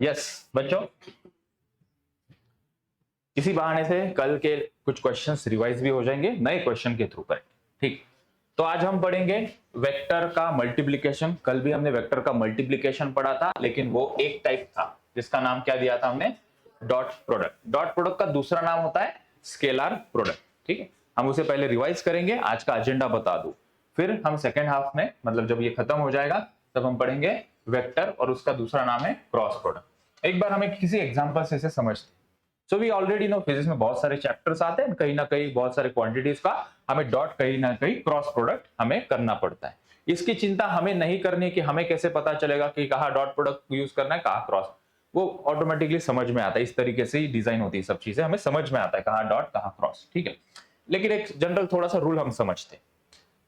Yes बच्चों, इसी बहाने से कल के कुछ क्वेश्चंस रिवाइज भी हो जाएंगे नए क्वेश्चन के थ्रू पर। ठीक, तो आज हम पढ़ेंगे वेक्टर का मल्टीप्लिकेशन। कल भी हमने वेक्टर का मल्टीप्लिकेशन पढ़ा था, लेकिन वो एक टाइप था जिसका नाम क्या दिया था हमने, डॉट प्रोडक्ट। डॉट प्रोडक्ट का दूसरा नाम होता है स्केलर प्रोडक्ट। ठीक है, हम उसे पहले रिवाइज करेंगे, आज का एजेंडा बता दूं, फिर हम सेकेंड हाफ में, मतलब जब ये खत्म हो जाएगा तब हम पढ़ेंगे वेक्टर और उसका दूसरा नाम है क्रॉस प्रोडक्ट। एक बार हमें किसी एग्जांपल से इसे समझते हैं। So we already know physics में बहुत सारे चैप्टर्स आते हैं, कहीं ना कहीं बहुत सारे क्वांटिटीज का हमें डॉट कहीं ना कहीं क्रॉस प्रोडक्ट हमें करना पड़ता है। इसकी चिंता हमें नहीं करनी कि हमें कैसे पता चलेगा कि कहाँ डॉट प्रोडक्ट यूज करना है कहाँ क्रॉस, वो ऑटोमेटिकली समझ में आता है। इस तरीके से ही डिजाइन होती है सब चीजें, हमें समझ में आता है कहाँ डॉट कहाँ क्रॉस। ठीक है, लेकिन एक जनरल थोड़ा सा रूल हम समझते हैं।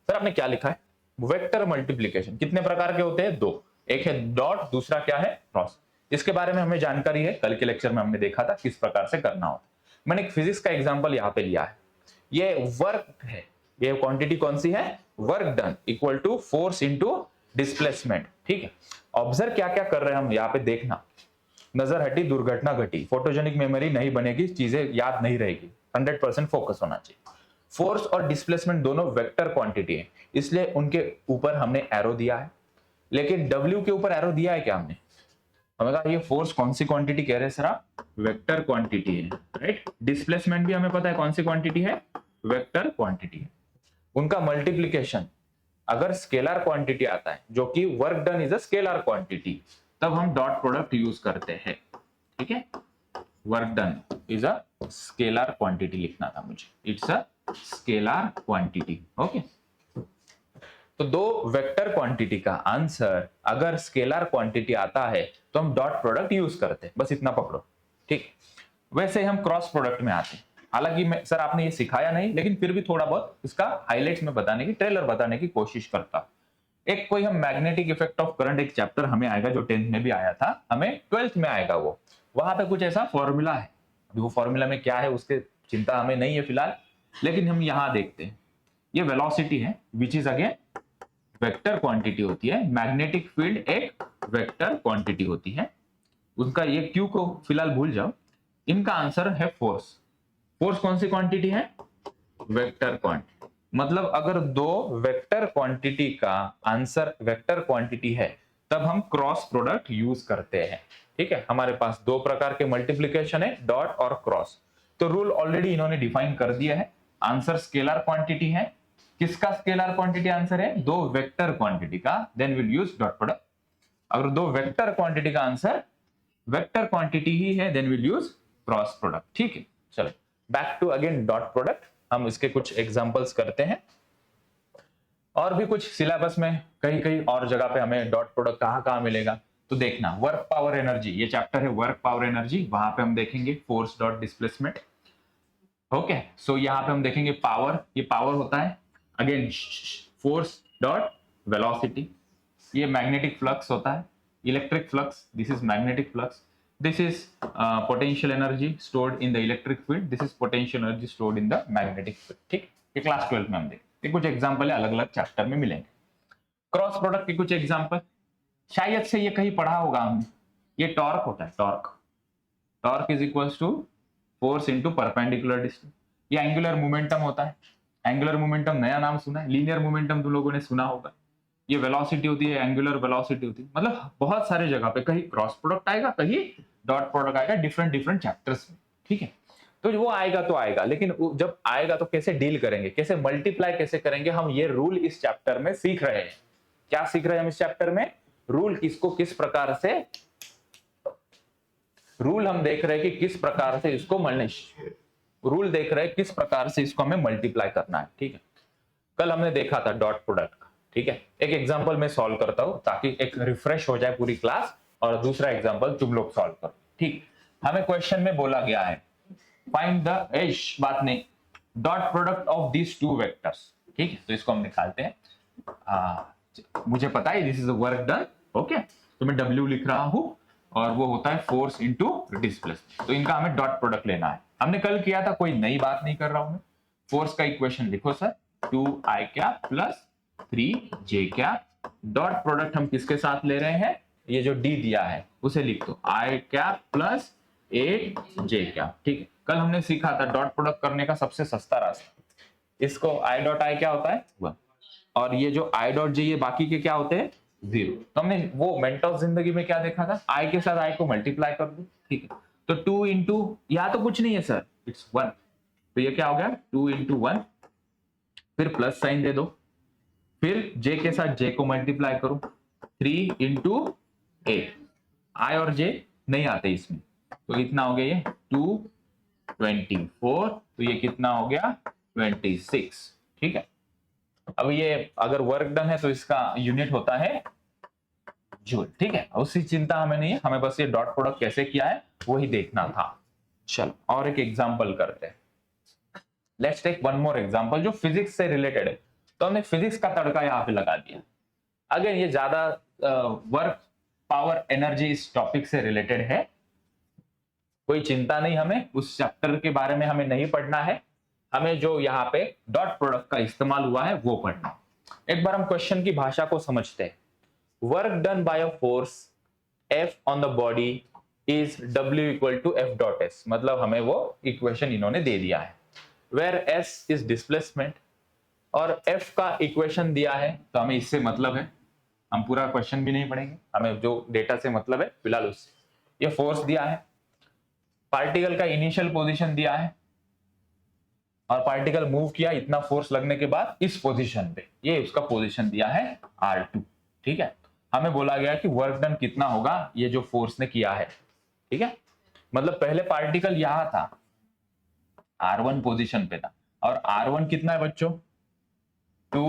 सर आपने क्या लिखा है, वेक्टर मल्टीप्लीकेशन कितने प्रकार के होते हैं, दो, एक है डॉट, दूसरा क्या है, क्रॉस। इसके बारे में हमें जानकारी है, कल के लेक्चर में हमने देखा था किस प्रकार से करना होता है। मैंने एक फिजिक्स का एग्जांपल यहाँ पे लिया है, ये वर्क है, ये क्वांटिटी कौन सी है, work done equal to force into displacement. ठीक है, ऑब्जर्व क्या क्या कर रहे हैं हम यहाँ पे, देखना, नजर हटी दुर्घटना घटी, फोटोजेनिक मेमोरी नहीं बनेगी, चीजें याद नहीं रहेगी, 100% फोकस होना चाहिए। फोर्स और डिस्प्लेसमेंट दोनों वेक्टर क्वांटिटी है, इसलिए उनके ऊपर हमने एरो दिया है। लेकिन W के ऊपर एरो दिया है क्या हमने, हमें कहा ये फोर्स कौन सी क्वांटिटी कह रहे हैं सर आप, वेक्टर क्वांटिटी है, राइट। डिस्प्लेसमेंट भी हमें पता है कौन सी क्वांटिटी है, वेक्टर क्वांटिटी है। उनका मल्टीप्लीकेशन अगर स्केलर क्वांटिटी आता है, जो कि work done is a scalar quantity, तब हम डॉट प्रोडक्ट यूज करते हैं। ठीक है, work done is a scalar quantity लिखना था मुझे, it's a scalar quantity. Okay, तो दो वेक्टर क्वांटिटी का आंसर अगर स्केलर क्वांटिटी आता है तो हम डॉट प्रोडक्ट यूज करते हैं, बस इतना पकड़ो। ठीक, वैसे हम क्रॉस प्रोडक्ट में आते हैं। हालांकि मैं सर आपने ये सिखाया नहीं, लेकिन फिर भी थोड़ा बहुत इसका हाइलाइट्स में बताने की, ट्रेलर बताने की कोशिश करता। एक कोई हम मैग्नेटिक इफेक्ट ऑफ करंट, एक चैप्टर हमें आएगा जो 10th में भी आया था, हमें 12th में आएगा वो, वहां पे कुछ ऐसा फॉर्मूला है। अभी वो फॉर्मूला में क्या है उसके चिंता हमें नहीं है फिलहाल, लेकिन हम यहां देखते हैं, ये वेलोसिटी है which is again vector quantity होती है। मैग्नेटिक फील्ड एक वेक्टर क्वांटिटी होती है, उनका ये क्यू को फिलहाल भूल जाओ। इनका आंसर है फोर्स। फोर्स कौन सी क्वांटिटी है, वेक्टर क्वांटिटी। मतलब अगर दो वेक्टर क्वांटिटी का आंसर वेक्टर क्वांटिटी है, तब हम क्रॉस प्रोडक्ट यूज करते हैं। ठीक है, हमारे पास दो प्रकार के मल्टीप्लीकेशन है, डॉट और क्रॉस। तो रूल ऑलरेडी इन्होंने डिफाइन कर दिया है। आंसर स्केलर क्वांटिटी है, किसका स्केलर क्वांटिटी आंसर है, दो वेक्टर क्वांटिटी का, then will use dot product. अगर दो वेक्टर क्वांटिटी का आंसर वेक्टर क्वांटिटी ही है, then will use cross product. ठीक है, चलो back to again dot product, हम इसके कुछ एग्जांपल्स करते हैं। और भी कुछ सिलेबस में कहीं कहीं और जगह पे हमें डॉट प्रोडक्ट कहां कहां मिलेगा, तो देखना, वर्क पावर एनर्जी, ये चैप्टर है वर्क पावर एनर्जी, वहां पे हम देखेंगे फोर्स डॉट डिस्प्लेसमेंट। ओके, सो यहां पे हम देखेंगे पावर, ये पावर होता है अगेन फोर्स डॉट वेलोसिटी। ये मैग्नेटिक फ्लक्स होता है, electric flux, this is magnetic flux. This is potential energy stored in the electric field, this is potential energy stored in the magnetic field. ठीक, ये class 12 में हम देखेंगे, कुछ example है, अलग अलग चैप्टर में मिलेंगे। क्रॉस प्रोडक्ट के कुछ एग्जांपल, शायद से ये कहीं पढ़ा होगा हमने, ये टॉर्क होता है, torque, torque is equals to force into perpendicular distance. ये एंगुलर मोमेंटम होता है, एंगुलर मोमेंटम नया नाम सुना है, लीनियर मोमेंटम तुम लोगों ने सुना होगा। ये वेलोसिटी होती है, एंगुलर वेलोसिटी होती है, मतलब बहुत सारे जगह पे कहीं क्रॉस प्रोडक्ट आएगा, कहीं डॉट प्रोडक्ट आएगा, डिफरेंट डिफरेंट चैप्टर्स में। ठीक है, तो वो आएगा तो आएगा, लेकिन जब आएगा तो कैसे डील करेंगे, कैसे मल्टीप्लाई कैसे करेंगे, हम ये रूल इस चैप्टर में सीख रहे हैं। क्या सीख रहे हैं हम इस चैप्टर में, रूल किसको किस प्रकार से, रूल हम देख रहे हैं कि किस प्रकार से इसको रूल देख रहे हैं किस प्रकार से इसको हमें मल्टीप्लाई करना है। ठीक है, कल हमने देखा था डॉट प्रोडक्ट का। ठीक है, एक एग्जांपल मैं सॉल्व करता हूं ताकि एक रिफ्रेश हो जाए पूरी क्लास, और दूसरा एग्जांपल तुम लोग सॉल्व करो। ठीक, हमें क्वेश्चन में बोला गया है फाइंड द बात नहीं, dot product of these two vectors. ठीक है, तो इसको हम निकालते हैं। मुझे पता है this is work done. Okay, तो मैं W लिख रहा हूं और वो होता है फोर्स इंटू डिस्प्लेसमेंट, तो इनका हमें डॉट प्रोडक्ट लेना है। हमने कल किया था, कोई नई बात नहीं कर रहा हूं मैं। फोर्स का इक्वेशन लिखो सर, 2i क्या प्लस 3j क्या, डॉट प्रोडक्ट हम किसके साथ ले रहे हैं, ये जो डी दिया है उसे लिख दो आई कैप प्लस 8 जे कैप। ठीक है, कल हमने सीखा था डॉट प्रोडक्ट करने का सबसे सस्ता रास्ता, इसको आई डॉट आई क्या होता है 1, और ये जो आई डॉट जे ये बाकी के क्या होते हैं 0। तो हमने वो मेंटल जिंदगी में क्या देखा था, आई के साथ आई को मल्टीप्लाई कर दो। ठीक है, तो 2 इंटू यहाँ तो कुछ नहीं है सर, इट्स 1, तो ये क्या हो गया 2 इंटू 1, फिर प्लस साइन दे दो, फिर जे के साथ जे को मल्टीप्लाई करो 3 इंटू 8, आई और जे नहीं आते इसमें, तो इतना हो गया ये 224, तो ये कितना हो गया 26। ठीक है, अब ये अगर वर्क डन है तो इसका यूनिट होता है जूल। ठीक है, उसकी चिंता हमें नहीं है, हमें बस ये डॉट प्रोडक्ट कैसे किया है वही देखना था। चलो और एक एग्जांपल करते हैं, let's take one more example जो फिजिक्स से रिलेटेड है। तो हमने फिजिक्स का तड़का यहाँ पे लगा दिया। अगर ये ज्यादा वर्क पावर एनर्जी इस टॉपिक से रिलेटेड है, कोई चिंता नहीं, हमें उस चैप्टर के बारे में हमें नहीं पढ़ना है, हमें जो यहाँ पे डॉट प्रोडक्ट का इस्तेमाल हुआ है वो पढ़ना। एक बार हम क्वेश्चन की भाषा को समझते हैं। Work done by a force F on the body is W equal to F dot S, मतलब हमें वो इक्वेशन इन्होंने दे दिया है, वेयर S इज डिस्प्लेसमेंट और F का इक्वेशन दिया है, तो हमें इससे मतलब है, हम पूरा क्वेश्चन भी नहीं पढ़ेंगे, हमें जो डेटा से मतलब है फिलहाल उससे। ये फोर्स दिया है, पार्टिकल का इनिशियल पोजीशन दिया है, और पार्टिकल मूव किया इतना फोर्स लगने के बाद इस पोजीशन पे, ये उसका पोजीशन दिया है R2। ठीक है, हमें बोला गया कि वर्क डन कितना होगा ये जो फोर्स ने किया है। ठीक है, मतलब पहले पार्टिकल यहां था, R1 पोजीशन पे था, और R1 कितना है बच्चों 2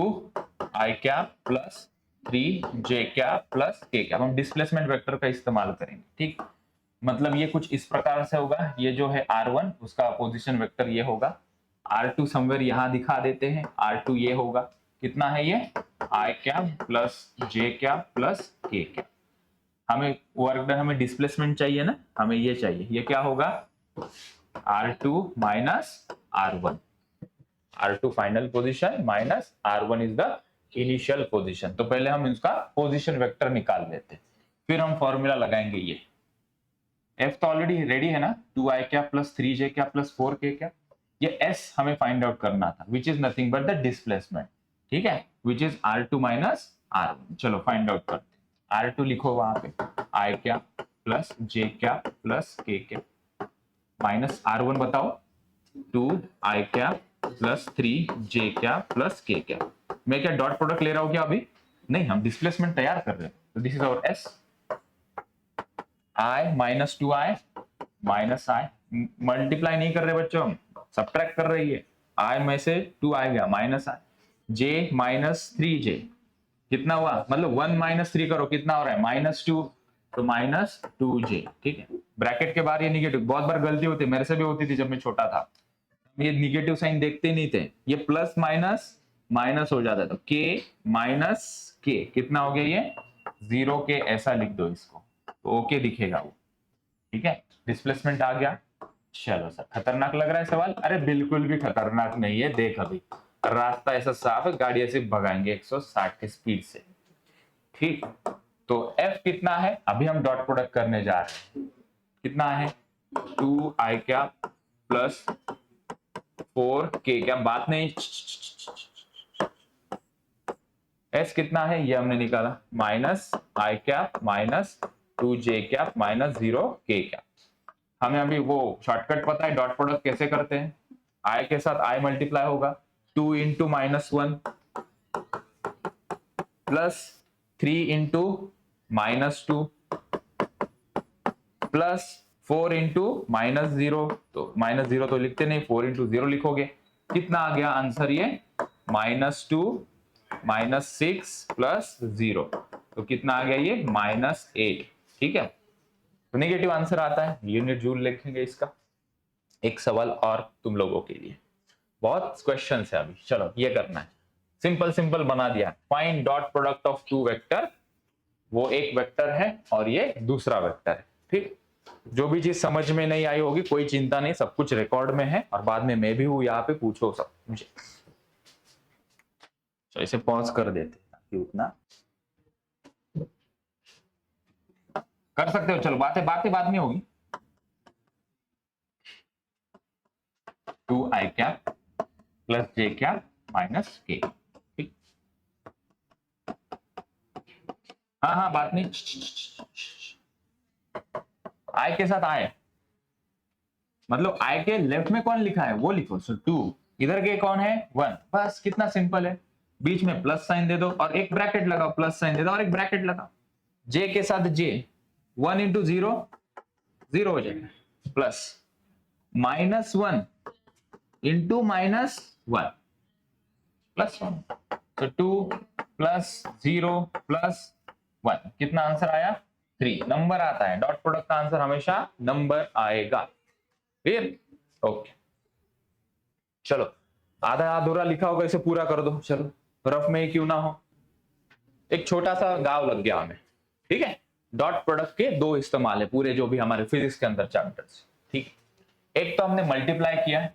आई कैप प्लस 3 जे कैप प्लस के कैप। हम डिस्प्लेसमेंट वेक्टर का इस्तेमाल करेंगे। ठीक, मतलब ये कुछ इस प्रकार से होगा, ये जो है R1 उसका पोजीशन वेक्टर ये होगा, R2 समवेयर यहां दिखा देते हैं, R2 ये होगा, कितना है ये आई cap plus j cap plus के कैप। हमें वर्क डन, हमें डिस्प्लेसमेंट चाहिए ना, हमें ये चाहिए, ये क्या होगा R2 minus R1, R2 final position minus R1 is the initial position. तो पहले हम इसका पोजीशन वेक्टर निकाल लेते हैं, फिर हम फॉर्मूला लगाएंगे। ये F तो ऑलरेडी रेडी है ना, 2 आई कैप प्लस 3 जे कैप प्लस 4 के कैप। ये S हमें फाइंड आउट करना था, which is nothing but the displacement. ठीक है, which is R2 minus R1। चलो फाइंड आउट करते हैं, R2 लिखो वहां पे आई cap plus j cap plus के कैप माइनस R1 बताओ 2 आई कैप प्लस 3 जे कैप प्लस के कैप। मैं क्या डॉट प्रोडक्ट ले रहा हूं क्या अभी? नहीं, हम डिस्प्लेसमेंट तैयार कर रहे हैं, तो this is our S। I minus 2i minus i, multiply नहीं कर रहे बच्चों, हम सब्ट्रैक्ट कर रही है। आई में से 2 आ गया माइनस आई, जे माइनस 3j कितना हुआ, मतलब 1 माइनस 3 करो कितना हो रहा है -2, तो माइनस 2j। ठीक है, ब्रैकेट के बाहर ये निगेटिव, बहुत बार गलती होती है, मेरे से भी होती थी जब मैं छोटा था, ये निगेटिव साइन देखते नहीं थे, ये प्लस माइनस माइनस हो जाता है, तो k माइनस k कितना हो गया ये 0k, ऐसा लिख दो इसको, तो ओके दिखेगा वो। ठीक है, डिस्प्लेसमेंट आ गया। चलो सर खतरनाक लग रहा है सवाल, अरे बिल्कुल भी खतरनाक नहीं है, देख अभी रास्ता ऐसा साफ है, गाड़ी ऐसे भगाएंगे 160 के स्पीड से। ठीक, तो F कितना है, अभी हम डॉट प्रोडक्ट करने जा रहे हैं, कितना है 2 आई कैप प्लस 4 के कैप, बात नहीं, S कितना है ये हमने निकाला, माइनस आई कैप माइनस 2 जे कैप माइनस 0 के कैप। हमें अभी वो शॉर्टकट पता है, डॉट प्रोडक्ट कैसे करते हैं, आई के साथ आई मल्टीप्लाई होगा, 2 into -1 plus 3 into -2 plus 4 into -0, तो -0 तो लिखते नहीं, 4 इंटू 0 लिखोगे, कितना आ गया आंसर ये -2 -6 प्लस 0, तो कितना आ गया ये -8। ठीक है, तो नेगेटिव आंसर आता है, यूनिट जूल लिखेंगे इसका। एक सवाल और तुम लोगों के लिए, बहुत क्वेश्चन है अभी, चलो ये करना है, सिंपल सिंपल बना दिया, find dot product of 2 vector, वो एक वेक्टर है और ये दूसरा वेक्टर है। ठीक, जो भी चीज समझ में नहीं आई होगी कोई चिंता नहीं, सब कुछ रिकॉर्ड में है, और बाद में मैं भी हूं यहाँ पे, पूछो सब मुझे। तो इसे पॉज कर देते ताकि उतना कर सकते हो, चलो बातें बातें बाद में होगी। 2i cap plus j cap minus k। ठीक, हाँ हाँ बात नहीं, i के साथ आए मतलब i के लेफ्ट में कौन लिखा है वो लिखो, सो 2, इधर के कौन है 1, बस कितना सिंपल है। बीच में प्लस साइन दे दो और एक ब्रैकेट लगाओ, प्लस साइन दे दो और एक ब्रैकेट लगाओ, j के साथ j, 1 इंटू 0 0 हो जाएगा, plus minus 1 into minus 1 plus 1, तो 2 प्लस 0 प्लस 1, कितना आंसर आया 3। नंबर आता है, डॉट प्रोडक्ट का आंसर हमेशा नंबर आएगा। फिर ओके, चलो आधा अधूरा लिखा होगा इसे पूरा कर दो, चलो रफ में ही क्यों ना हो। एक छोटा सा गाँव लग गया हमें, ठीक है। डॉट प्रोडक्ट के दो इस्तेमाल है पूरे जो भी हमारे फिजिक्स के अंदर चैप्टर्स, ठीक। एक तो हमने मल्टीप्लाई किया है,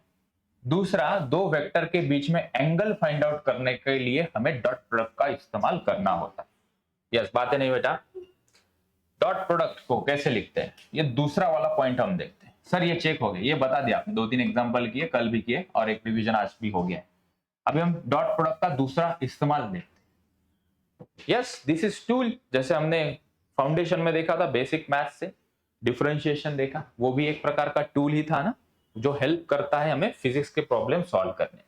दूसरा दो वेक्टर के बीच में एंगल फाइंड आउट करने के लिए हमें डॉट प्रोडक्ट का इस्तेमाल करना होता है। यस, बातें नहीं बेटा। डॉट प्रोडक्ट को कैसे लिखते हैं, ये दूसरा वाला पॉइंट हम देखते हैं। सर ये चेक हो गया, ये बता दिया आपने, 2-3 एग्जांपल किए, कल भी किए और एक रिवीजन आज भी हो गया। अभी हम डॉट प्रोडक्ट का दूसरा इस्तेमाल देखते हैं। यस, दिस इज टूल, जैसे हमने फाउंडेशन में देखा था, बेसिक मैथ से डिफरेंशिएशन देखा, वो भी एक प्रकार का टूल ही था ना, जो हेल्प करता है हमें फिजिक्स के प्रॉब्लम सॉल्व करने।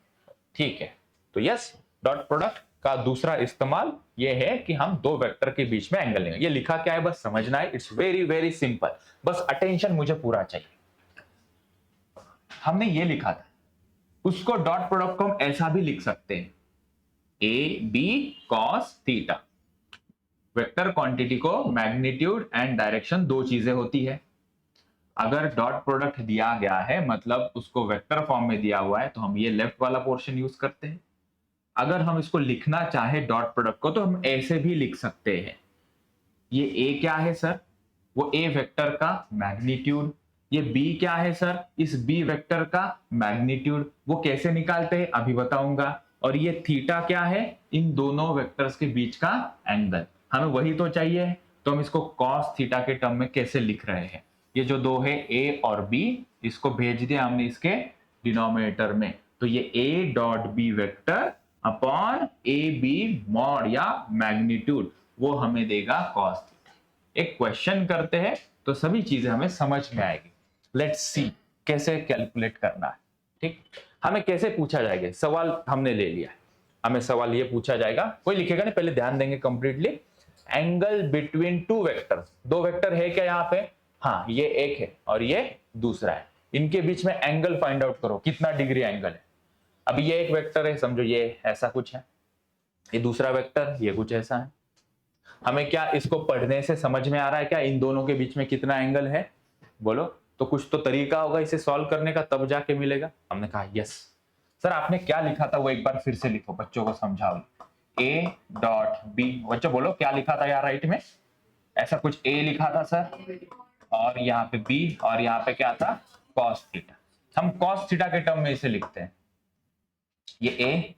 ठीक है, तो यस, डॉट प्रोडक्ट का दूसरा इस्तेमाल ये है कि हम दो वेक्टर के बीच में एंगल लेंगे। ये लिखा क्या है बस समझना है, इट्स वेरी वेरी सिंपल, बस अटेंशन मुझे पूरा चाहिए। हमने ये लिखा था, उसको डॉट प्रोडक्ट को हम ऐसा भी लिख सकते हैं, A B cos theta. Vector quantity को मैग्नीट्यूड एंड डायरेक्शन दो चीजें होती है। अगर डॉट प्रोडक्ट दिया गया है मतलब उसको वेक्टर फॉर्म में दिया हुआ है, तो हम ये लेफ्ट वाला पोर्शन यूज करते हैं। अगर हम इसको लिखना चाहे डॉट प्रोडक्ट को, तो हम ऐसे भी लिख सकते हैं। ये ए क्या है सर, वो ए वेक्टर का मैग्नीट्यूड। ये बी क्या है सर, इस बी वेक्टर का मैग्नीट्यूड। वो कैसे निकालते हैं अभी बताऊंगा। और ये थीटा क्या है, इन दोनों वेक्टर्स के बीच का एंगल, हमें वही तो चाहिए। तो हम इसको कॉस थीटा के टर्म में कैसे लिख रहे हैं, ये जो दो है ए और बी, इसको भेज दिया हमने इसके डिनोमिनेटर में, तो ये A dot B vector upon A B mod या मैग्नीट्यूड, वो हमें देगा कॉस थीटा। एक क्वेश्चन करते हैं तो सभी चीजें हमें समझ में आएगी। लेट्स सी कैसे कैलकुलेट करना है। ठीक, हमें कैसे पूछा जाएगा सवाल, हमने ले लिया है। हमें सवाल ये पूछा जाएगा, कोई लिखेगा नहीं, पहले ध्यान देंगे completely. Angle between two vectors, दो वेक्टर है क्या यहाँ पे, हाँ ये एक है और ये दूसरा है, इनके बीच में एंगल फाइंड आउट करो, कितना डिग्री एंगल है। अब ये एक वेक्टर है, समझो ये ऐसा कुछ है, ये दूसरा वेक्टर ये कुछ ऐसा है। हमें क्या इसको पढ़ने से समझ में आ रहा है क्या इन दोनों के बीच में कितना एंगल है, बोलो। तो कुछ तो तरीका होगा इसे सॉल्व करने का, तब जाके मिलेगा। हमने कहा यस। सर आपने क्या लिखा था वो एक बार फिर से लिखो, बच्चों को समझाओ। ए डॉट बी, बच्चों बोलो क्या लिखा था यार राइट में, ऐसा कुछ ए लिखा था सर, और यहाँ पे बी, और यहाँ पे क्या था कॉस थीटा। हम कॉस थीटा के टर्म में इसे लिखते हैं, ये ए,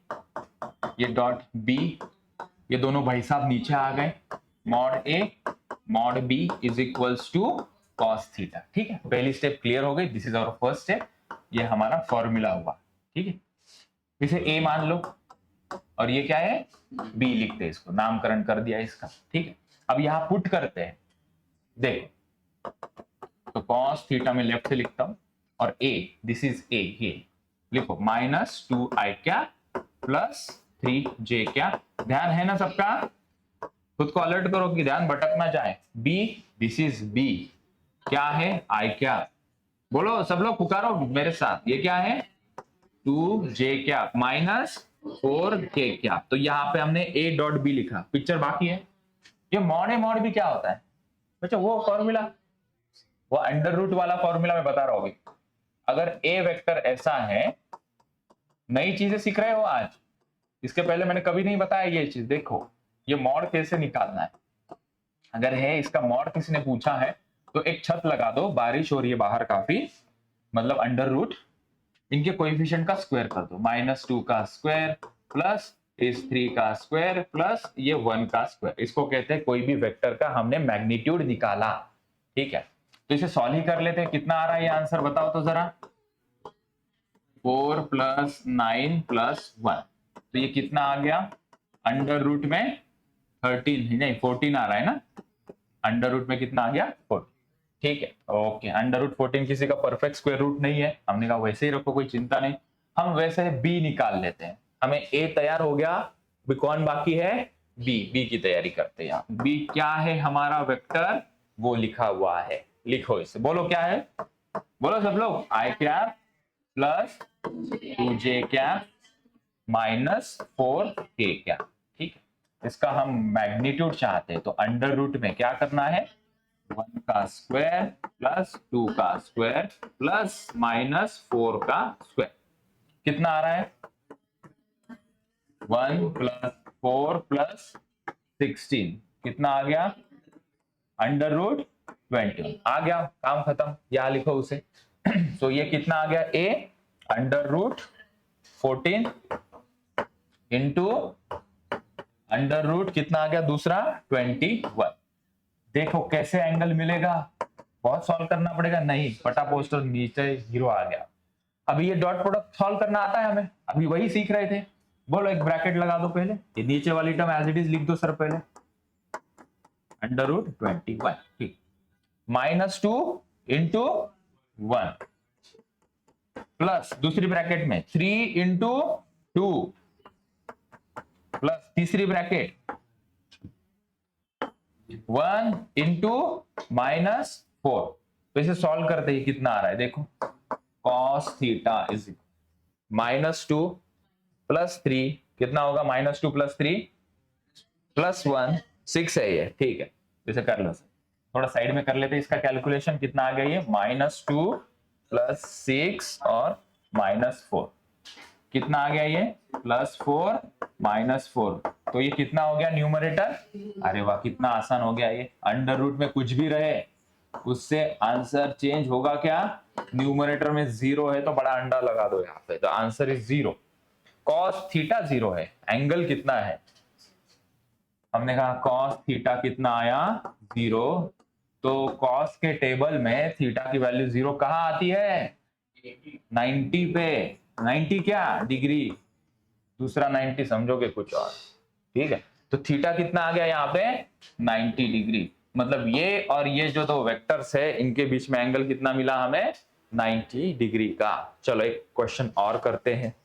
ये डॉट बी, ये दोनों भाई साहब नीचे आ गए, mod A mod B is equals to cos theta. ठीक है, पहली स्टेप क्लियर हो गई, this is our first step, ये हमारा फॉर्मूला हुआ। ठीक है, इसे ए मान लो और ये क्या है बी लिखते हैं, इसको नामकरण कर दिया इसका। ठीक है, अब यहां पुट करते हैं, देखो तो कॉस थीटा में लेफ्ट से लिखता हूं, और ए दिस इज ए, ये लिखो माइनस 2i क्या प्लस 3j क्या। ध्यान है ना सबका, खुद को अलर्ट करो कि ध्यान भटक ना जाए। बी दिस इज बी, क्या है i क्या, बोलो सब लोग पुकारो मेरे साथ, ये क्या है 2j क्या माइनस 4k क्या। तो यहाँ पे हमने a डॉट बी लिखा, पिक्चर बाकी है। ये मॉड ए मॉड बी क्या होता है बच्चा, वो फॉर्मूला, वो अंडर रूट वाला फॉर्मूला मैं बता रहा हूँ। अगर ए वेक्टर ऐसा है, नई चीजें सीख रहे हो आज, इसके पहले मैंने कभी नहीं बताया ये चीज। देखो ये मॉड कैसे निकालना है, अगर है इसका मॉड किसी ने पूछा है तो एक छत लगा दो, बारिश हो रही है बाहर काफी, मतलब अंडर रूट इनके कोएफिशिएंट का स्क्वायर कर दो, -2 का स्क्वायर प्लस इस 3 का स्क्वायर प्लस ये 1 का स्क्वायर। इसको कहते हैं कोई भी वेक्टर का हमने मैग्नीट्यूड निकाला। ठीक है, तो इसे सॉल्व ही कर लेते हैं। कितना आ रहा है ये आंसर बताओ तो जरा। 4 + 9 + 1, तो ये कितना आ गया, अंडर रूट में 13 नहीं 14 आ रहा है ना, अंडर रूट में कितना आ गया 14। ठीक है, ओके, अंडर रूट 14 किसी का परफेक्ट स्क्वायर रूट नहीं है, हमने कहा वैसे ही रखो, कोई चिंता नहीं। हम वैसे बी निकाल लेते हैं, हमें ए तैयार हो गया, अभी कौन बाकी है, बी की तैयारी करते हैं। बी क्या है हमारा वेक्टर, वो लिखा हुआ है, लिखो इसे, बोलो क्या है, बोलो सब लोग, i cap plus 2j cap minus 4k cap. ठीक है, इसका हम मैग्नीट्यूड चाहते हैं, तो अंडर रूट में क्या करना है, 1 का स्क्वायर प्लस 2 का स्क्वायर प्लस माइनस 4 का स्क्वायर, कितना आ रहा है, 1 + 4 + 16, कितना आ गया, अंडर रूट 20 आ गया, काम खत्म, यहां लिखो उसे। तो ये कितना आ गया, a under root 14 into under root कितना आ गया दूसरा 21। देखो कैसे एंगल मिलेगा, बहुत सॉल्व करना पड़ेगा, नहीं पटा पोस्टर नीचे 0 आ गया। अभी ये डॉट प्रोडक्ट सॉल्व करना आता है हमें, अभी वही सीख रहे थे। बोलो एक ब्रैकेट लगा दो पहले, ये नीचे वाली टर्म एज इट इज लिख दो सर पहले, अंडर रूट 21, ठीक, -2 इंटू 1 प्लस दूसरी ब्रैकेट में 3 इंटू 2 प्लस तीसरी ब्रैकेट 1 इंटू -4। तो इसे सॉल्व करते ही कितना आ रहा है देखो, cos थीटा इज -2 + 3, कितना होगा, -2 + 3 + 1 6 है ये, ठीक है, इसे कर लो, थोड़ा साइड में कर लेते हैं इसका कैलकुलेशन, कितना आ गया ये, -2 + 6 और -4, कितना आ गया ये, +4 -4, तो ये कितना हो गया न्यूमरेटर, अरे वाह कितना आसान हो गया ये, अंडर रूट में कुछ भी रहे उससे आंसर चेंज होगा क्या, न्यूमरेटर में 0 है तो बड़ा अंडा लगा दो यहाँ पे, तो आंसर इज 0। cos थीटा 0 है, एंगल कितना है, हमने कहा cos थीटा कितना आया 0, तो cos के टेबल में थीटा की वैल्यू 0 कहां आती है, 90 पे, 90 क्या डिग्री, दूसरा 90 समझोगे कुछ और, ठीक है, तो थीटा कितना आ गया यहाँ पे 90 डिग्री, मतलब ये और ये जो दो वेक्टर्स है इनके बीच में एंगल कितना मिला हमें 90 डिग्री का। चलो एक क्वेश्चन और करते हैं,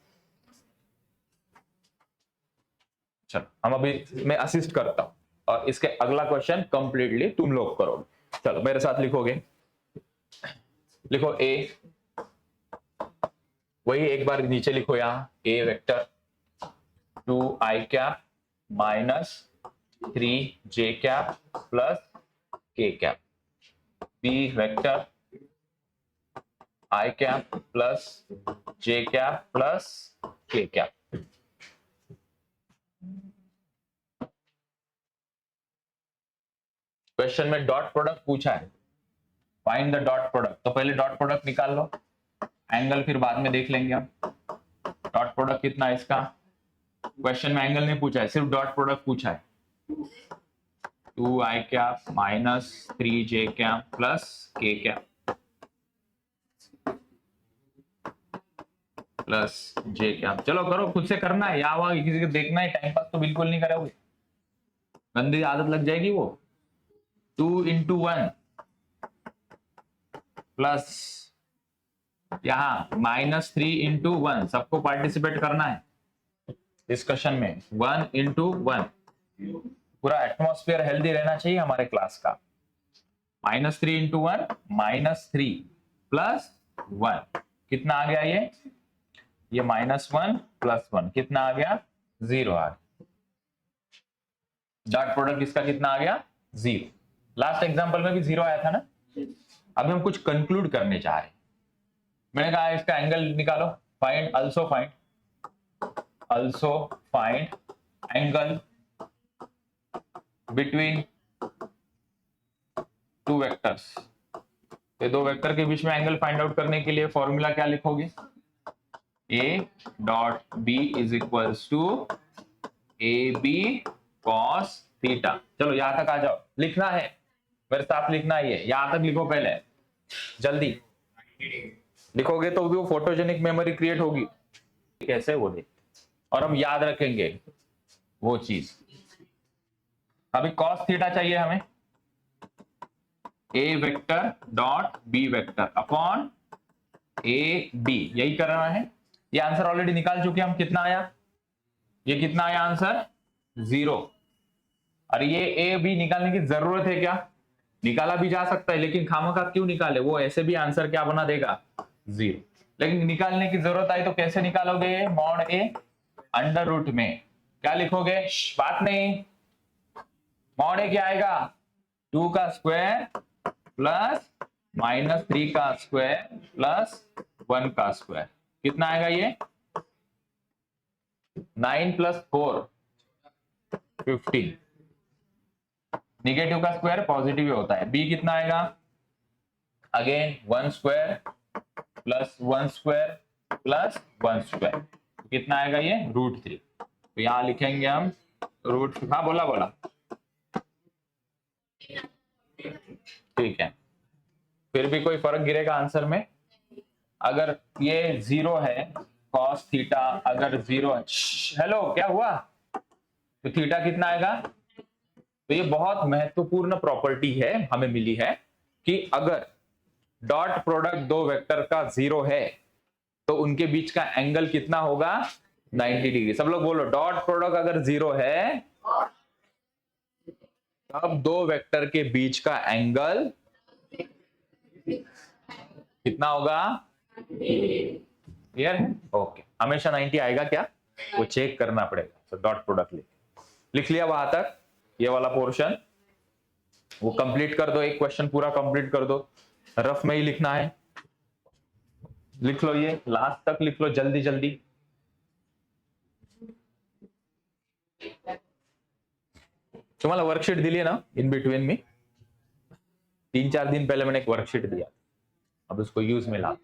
चलो हम अभी मैं असिस्ट करता हूं और इसके अगला क्वेश्चन कंप्लीटली तुम लोग करोगे, चलो मेरे साथ लिखोगे, लिखो ए, वही एक बार नीचे लिखो यहाँ, a vector 2i cap -3j cap plus k cap, b vector i cap plus j cap plus k cap. Question में डॉट प्रोडक्ट पूछा है, फाइंड द डॉट प्रोडक्ट, तो पहले डॉट प्रोडक्ट निकाल लो, एंगल फिर बाद में देख लेंगे हम। डॉट प्रोडक्ट कितना है इसका, क्वेश्चन में एंगल नहीं पूछा है, सिर्फ डॉट प्रोडक्ट पूछा है, 2i cap -3j cap plus k cap plus j cap. चलो करो, खुद से करना है, या वहां किसी को देखना है, टाइम पास तो बिल्कुल नहीं करोगे, गंदी आदत लग जाएगी वो। 2 × 1 प्लस यहाँ -3 × 1, सबको पार्टिसिपेट करना है डिस्कशन में, 1 × 1, पूरा एटमॉस्फेयर हेल्दी रहना चाहिए हमारे क्लास का। -3 × 1 -3 प्लस 1, कितना आ गया ये -1 प्लस 1 कितना आ गया 0 आ गया, डॉट प्रोडक्ट इसका कितना आ गया 0। लास्ट एग्जांपल में भी 0 आया था ना। अभी हम कुछ कंक्लूड करने जा रहे हैं, मैंने कहा इसका एंगल निकालो, find also find angle between two vectors, ये दो वेक्टर के बीच में एंगल फाइंड आउट करने के लिए फॉर्मूला क्या लिखोगे, A.B is equals to AB cos theta. चलो यहां तक आ जाओ, लिखना है मेरे साथ लिखना है, ये यहां तक लिखो पहले, जल्दी लिखोगे तो भी वो फोटोजेनिक मेमोरी क्रिएट होगी कैसे वो देख, और हम याद रखेंगे वो चीज। अभी कॉस थीटा चाहिए हमें, a vector dot B vector upon A b, यही करना है। ये आंसर ऑलरेडी निकाल चुके हम, कितना आया, ये कितना आया आंसर 0। और ये ए बी निकालने की जरूरत है क्या, निकाला भी जा सकता है, लेकिन खामखा क्यों निकाले, वो ऐसे भी आंसर क्या बना देगा 0। लेकिन निकालने की जरूरत आई तो कैसे निकालोगे, मॉड ए अंडर रूट में क्या लिखोगे, बात नहीं, मॉड ए क्या आएगा 2 का स्क्वायर प्लस -3 का स्क्वायर प्लस 1 का स्क्वायर, कितना आएगा ये 9 + 4 15, निगेटिव का स्क्वायर पॉजिटिव होता है। बी कितना आएगा, again 1 square plus 1 square plus 1 square, कितना आएगा ये √3। तो यहां लिखेंगे हम √, हाँ बोला बोला, ठीक है, फिर भी कोई फर्क गिरेगा आंसर में। अगर ये 0 है, cos थीटा अगर 0 है, हेलो क्या हुआ, तो थीटा कितना आएगा। तो ये बहुत महत्वपूर्ण प्रॉपर्टी है हमें मिली है कि अगर डॉट प्रोडक्ट दो वेक्टर का 0 है तो उनके बीच का एंगल कितना होगा 90 डिग्री। सब लोग बोलो, डॉट प्रोडक्ट अगर 0 है तब दो वेक्टर के बीच का एंगल कितना होगा, क्लियर है, ओके। हमेशा 90 आएगा क्या, वो चेक करना पड़ेगा। तो डॉट प्रोडक्ट लिख लिया वहां तक, ये वाला पोर्शन वो कंप्लीट कर दो, एक क्वेश्चन पूरा कंप्लीट कर दो, रफ में ही लिखना है, लिख लो, ये लास्ट तक लिख लो जल्दी जल्दी। तुम्हारा वर्कशीट दिली है ना इन बिटवीन में, 3-4 दिन पहले मैंने एक वर्कशीट दिया, अब उसको यूज में ला।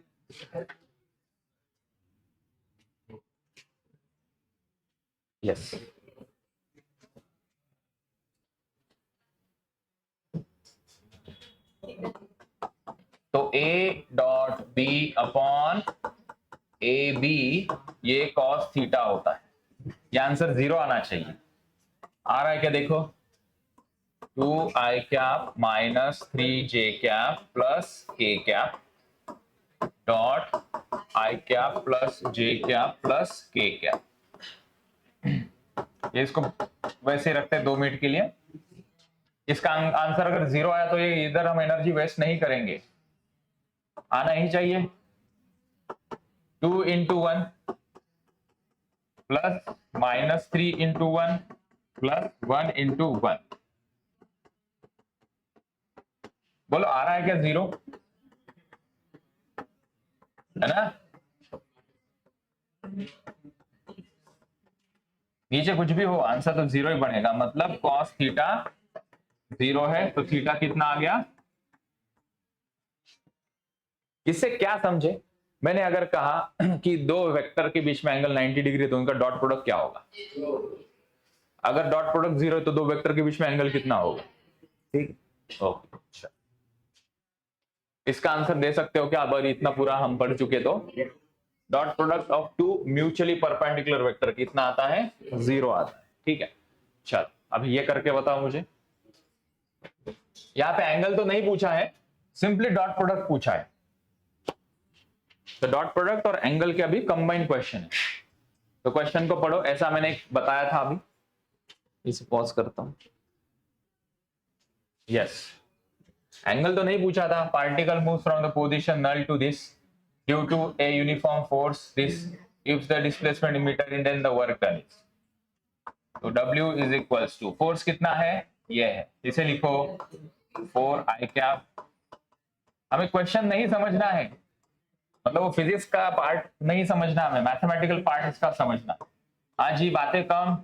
यस, तो A dot B upon A B ये कॉस थीटा होता है, ये आंसर 0 आना चाहिए। आ रहा है क्या देखो, 2i cap minus 3j cap plus k cap dot i cap plus j cap plus k cap. ये इसको वैसे रखते हैं 2 मिनट के लिए। इसका आंसर अगर 0 आया तो ये इधर हम एनर्जी वेस्ट नहीं करेंगे, आना ही चाहिए। 2 × 1 प्लस -3 × 1 प्लस 1 × 1, बोलो आ रहा है क्या 0, है ना। नीचे कुछ भी हो आंसर तो 0 ही बनेगा, मतलब cos थीटा 0 है तो थीटा कितना आ गया। इससे क्या समझे, मैंने अगर कहा कि दो वेक्टर के बीच में एंगल 90 डिग्री तो उनका डॉट प्रोडक्ट क्या होगा, अगर डॉट प्रोडक्ट 0 है तो दो वेक्टर के बीच में एंगल कितना होगा, ठीक, ओके। अच्छा, इसका आंसर दे सकते हो क्या, अब इतना पूरा हम पढ़ चुके तो dot product of two mutually perpendicular vector कितना आता है 0 आता है, ठीक है। चल अभी ये करके बताओ मुझे, यहाँ पे एंगल तो नहीं पूछा है, सिंपली डॉट प्रोडक्ट पूछा है। तो डॉट प्रोडक्ट और एंगल के अभी कंबाइंड क्वेश्चन है, तो क्वेश्चन को पढ़ो, ऐसा मैंने बताया था अभी, इसे पॉज करता हूं। यस, एंगल तो नहीं पूछा था, particle move from the position null to this due to a uniform force this if the displacement metre in then the work done is, तो W is equals to force कितना है, ये है, इसे लिखो 4i कैप। हमें question नहीं समझना है, मतलब वो फिजिक्स का पार्ट नहीं समझना, हमें मैथमेटिकल पार्ट इसका समझना। आज ही बातें कम,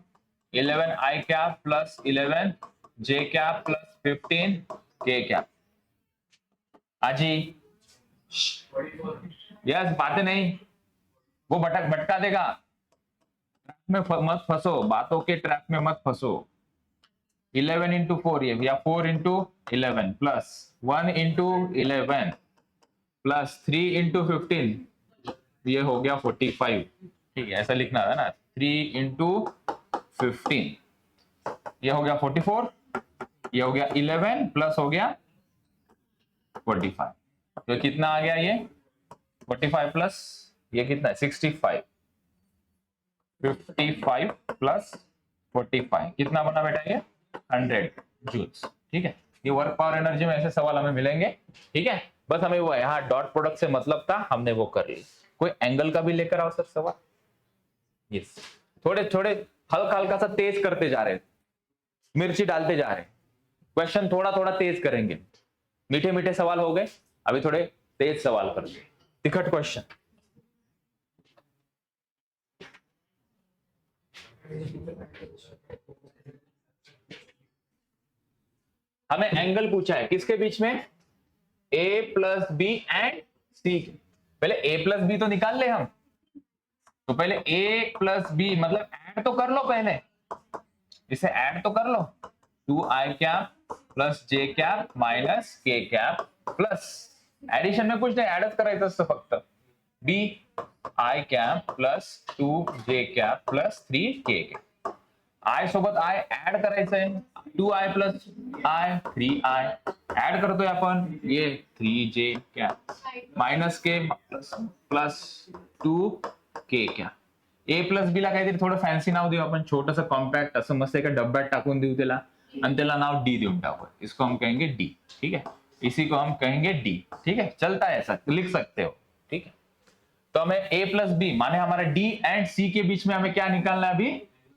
11i cap plus 11j cap plus 15k cap, आज ही यस, बातें नहीं, वो भटका देगा, ट्रैप में मत फंसो, बातों के ट्रैप में मत फंसो, 11 इंटू 4 ये, या 4 into 11 plus 1 into 11 plus 3 into 15, ये हो गया 45। ठीक है, ऐसा लिखना था ना, 3 इंटू 15, ये हो गया 44, ये हो गया 11 प्लस हो गया 45। तो कितना आ गया ये 45 प्लस ये कितना है 65, 55 प्लस 45 कितना बना बेटा ये 100 जूल्स। ठीक है, ये वर्क पावर एनर्जी में ऐसे सवाल हमें मिलेंगे। ठीक है, बस हमें वो यहाँ डॉट प्रोडक्ट से मतलब था, हमने वो कर ली। कोई एंगल का भी लेकर आओ सर सवाल। यस, थोड़े थोड़े हल्का हल्का सा तेज करते जा रहे, मिर्ची डालते जा रहे, क्वेश्चन थोड़ा थोड़ा तेज करेंगे। मीठे मीठे सवाल हो गए, अभी थोड़े तेज सवाल करेंगे, तिखट क्वेश्चन। हमें एंगल पूछा है किसके बीच में, ए प्लस बी एंड सी। पहले ए प्लस बी तो निकाल ले हम, तो पहले ए प्लस बी मतलब ऐड तो कर लो, पहले इसे ऐड तो कर लो, 2i cap plus j cap minus k cap plus, addition में कुछ नाही, ऍडच करायचं असतं फक्त, b i cap plus 2j cap plus 3k cap, i सोबत आय ऍड करायचंय, 2i plus I 3i add करतोय आपण, ये 3j cap minus k plus 2k cap, a plus b ला काहीतरी थोडं फॅन्सी नाव देऊ आपण, छोटस कॉम्पॅक्ट असं मस्त एका डब्यात टाकून देऊ त्याला, आणि त्याला नाव डी देऊन टाकू, इसको हम कहेंगे डी। ठीक है, इसी को हम कहेंगे डी। ठीक है, चलता है ऐसा, लिख सकते हो। ठीक है, तो हमें ए प्लस बी माने हमारे डी एंड सी के बीच में हमें क्या निकालना है, अभी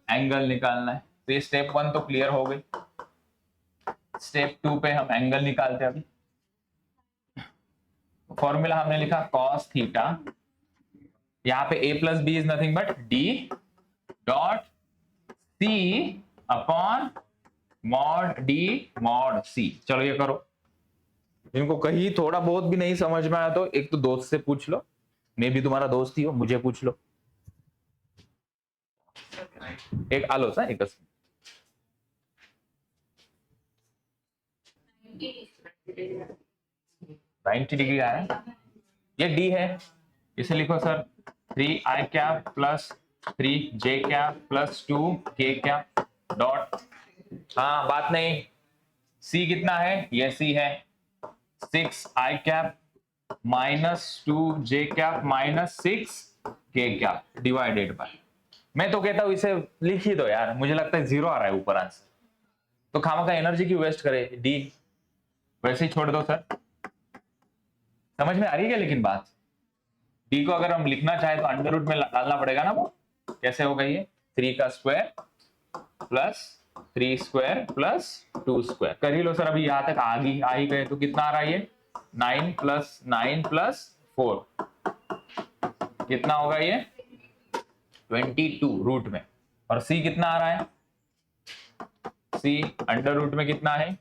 एंगल निकालना है। तो ये स्टेप 1 तो क्लियर हो गई, स्टेप 2 पे हम एंगल निकालते हैं। अभी फॉर्मूला हमने लिखा cos थीटा, यहाँ पे a plus B is nothing but D dot C upon mod D mod C. चलो ये करो, जिनको कहीं थोड़ा बहुत भी नहीं समझ में आया तो एक तो दोस्त से पूछ लो, मैं भी तुम्हारा दोस्त ही हूं, मुझे पूछ लो। एक आलो सा एक 90 डिग्री आ रहा है, ये डी है, इसे लिखो sir 3i cap plus 3j cap plus 2k cap dot, हाँ बात नहीं, c कितना है, ये c है, 6i cap minus 2j cap minus 6k cap divided by, मैं तो कहता हूं इसे लिख ही दो यार, मुझे लगता है 0 आ रहा है ऊपर आंसर, तो खामा का एनर्जी क्यों वेस्ट करे, डी वैसे ही छोड़ दो सर। समझ में आ रही है लेकिन बात, डी को अगर हम लिखना चाहे तो अंडर रूट में डालना पड़ेगा ना, वो कैसे होगा, ये 3 का square plus 3 square plus 2 square कर ही लो सर। अभी यहां तक आ ही गए, तो कितना आ रहा है ये 9 प्लस 9 प्लस 4 कितना होगा ये 22 रूट में, और सी कितना आ रहा है, सी अंडर रूट में कितना है,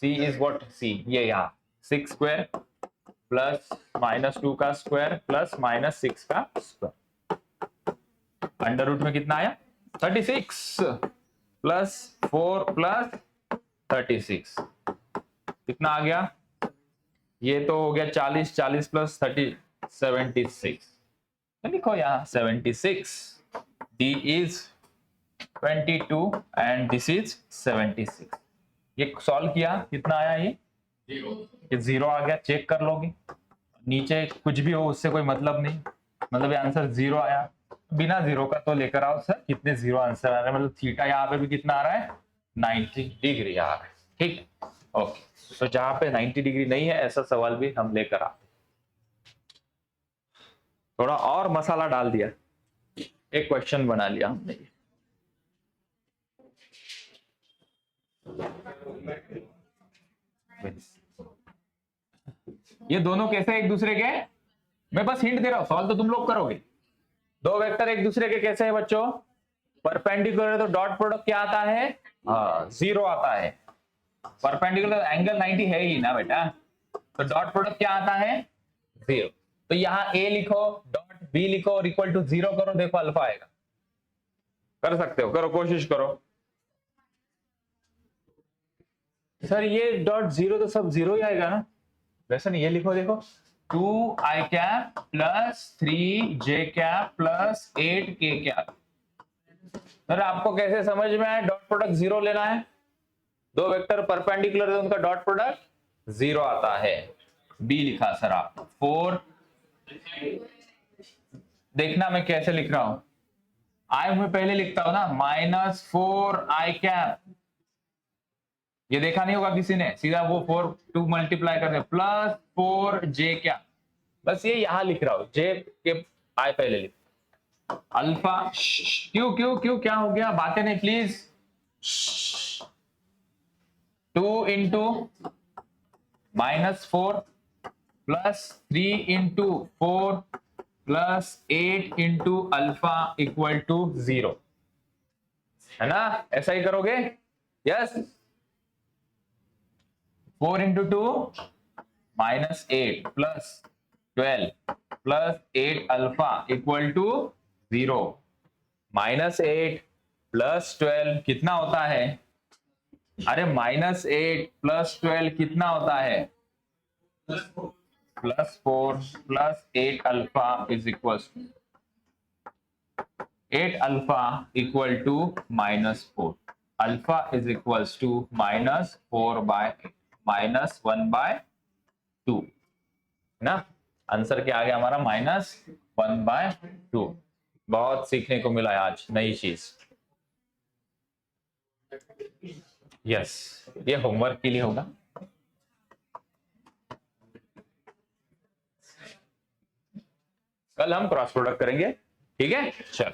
सी इज व्हाट, सी ये यहाँ 6 स्क्वायर प्लस माइनस 2 का स्क्वायर प्लस माइनस 6 का स्क्वायर, अंडर रूट में कितना आया 36 प्लस 4 प्लस 36 कितना आ गया, ये तो हो गया 40, 40 प्लस 30 76, तो लिखो यहाँ 76, D is 22 and this is 76। ये सॉल्व किया कितना आया, ये 0 आ गया, चेक कर लोगे, नीचे कुछ भी हो उससे कोई मतलब नहीं, मतलब ये आंसर 0 आया, बिना 0 का तो लेकर आओ सर कितने 0 आंसर आ रहे हैं, मतलब थीटा यहाँ पे भी कितना आ रहा है 90 डिग्री आ रहा है। ठीक, ओके, तो जहां पे 90 डिग्री नहीं है ऐसा सवाल भी हम लेकर आते, थोड़ा और मसाला डाल दिया, एक क्वेश्चन बना लिया हमने। ये दोनों कैसे एक दूसरे के, मैं बस हिंट दे रहा हूं, सॉल्व तो तुम लोग करोगे। दो वेक्टर एक दूसरे के कैसे हैं बच्चों, परपेंडिकुलर, तो डॉट प्रोडक्ट क्या आता है, 0 आता है, परपेंडिकुलर एंगल 90 है ही ना बेटा, तो डॉट प्रोडक्ट क्या आता है 0, तो यहाँ a लिखो डॉट b लिखो और इक्वल टू 0 करो, देखो अल्फा आएगा, कर सकते हो, करो कोशिश करो, सर ये डॉट जीरो तो सब जीरो ही आएगा ना, वैसे नहीं, ये लिखो देखो 2i cap plus 3j cap plus 8k cap. Sir आपको कैसे समझ में आया डॉट प्रोडक्ट जीरो लेना है? दो वेक्टर परपेंडिकुलर है, उनका डॉट प्रोडक्ट जीरो आता है। बी लिखा सर आप 4। देखना मैं कैसे लिख रहा हूं, आई में पहले लिखता हूं ना -4i कैप, ये देखा नहीं होगा किसी ने, सीधा वो 4 2 मल्टीप्लाई करते प्लस 4j कैप, बस ये यहां लिख रहा हूं, जे के आई पहले लिख अल्फा। क्यों क्यों क्यों क्या हो गया, बातें नहीं please. 2 into -4 plus 3 into 4 plus 8 into alpha equal to 0, है ना? ऐसा ही करोगे? Yes. 4 into 2 -8 plus 12 plus 8 alpha equal to 0। -8 plus 12 कितना होता है? अरे -8 प्लस 12 कितना होता है? +4 plus 8 alpha is equal 8 alpha equal to -4, alpha is equals to -4/8 -1/2, ना? आंसर क्या आ गया हमारा? -1/2। बहुत सीखने को मिला आज नई चीज। यस, ये होमवर्क के लिए होगा। कल हम क्रॉस प्रोडक्ट करेंगे, ठीक है? चल।